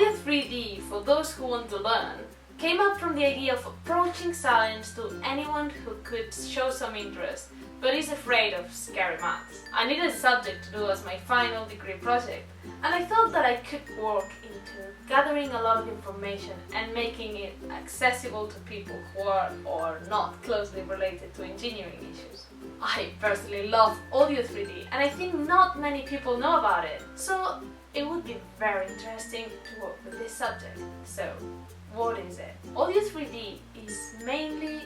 Audio 3D, for those who want to learn, came up from the idea of approaching science to anyone who could show some interest but is afraid of scary maths. I needed a subject to do as my final degree project, and I thought that I could work into gathering a lot of information and making it accessible to people who are or not closely related to engineering issues. I personally love Audio 3D, and I think not many people know about it, so it would be very interesting to work with this subject. So, what is it? Audio 3D is mainly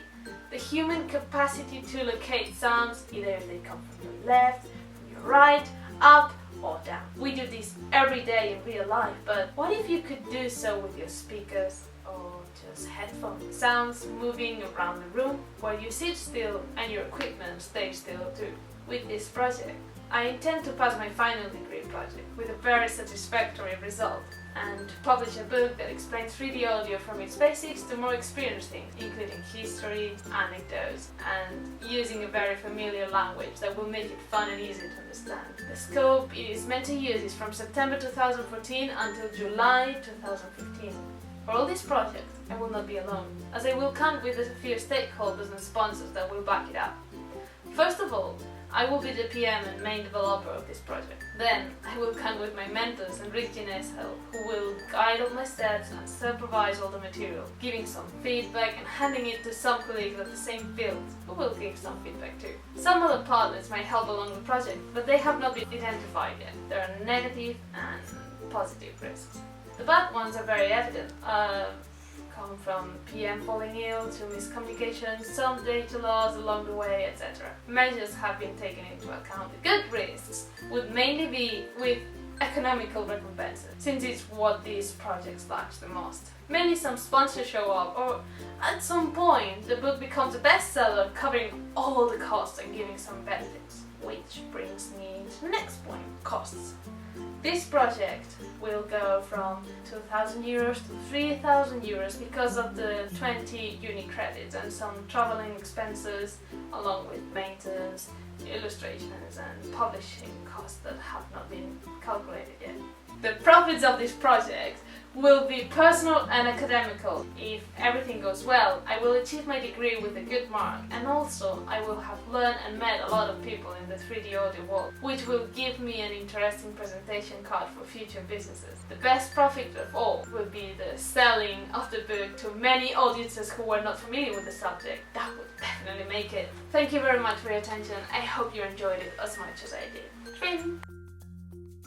the human capacity to locate sounds, either if they come from your left, from your right, up or down. We do this every day in real life, but what if you could do so with your speakers or just headphones? Sounds moving around the room where you sit still and your equipment stays still too. With this project, I intend to pass my final degree project with a very satisfactory result and publish a book that explains 3D audio from its basics to more experienced things, including history, anecdotes, and using a very familiar language that will make it fun and easy to understand. The scope it is meant to use is from September 2014 until July 2015. For all this project, I will not be alone, as I will come with a few stakeholders and sponsors that will back it up. First of all, I will be the PM and main developer of this project. Then, I will come with my mentors Enric Giné's help, who will guide all my steps and supervise all the material, giving some feedback and handing it to some colleagues of the same field, who will give some feedback too. Some other partners might help along the project, but they have not been identified yet. There are negative and positive risks. The bad ones are very evident. Come from PM falling ill to miscommunication, some data loss along the way, etc. Measures have been taken into account. The good risks would mainly be with economical recompenses, since it's what these projects lack the most. Maybe some sponsors show up, or at some point the book becomes a bestseller, covering all the costs and giving some benefits. Which brings me to the next point, costs. This project will go from 2,000 euros to 3,000 euros because of the 20 uni credits and some traveling expenses, along with maintenance, illustrations and publishing costs that have not been calculated yet. The profits of this project will be personal and academical. If everything goes well, I will achieve my degree with a good mark, and also I will have learned and met a lot of people in the 3D audio world, which will give me an interesting presentation card for future businesses. The best profit of all will be the selling of the book to many audiences who were not familiar with the subject. That would definitely make it. Thank you very much for your attention. I hope you enjoyed it as much as I did. Trim!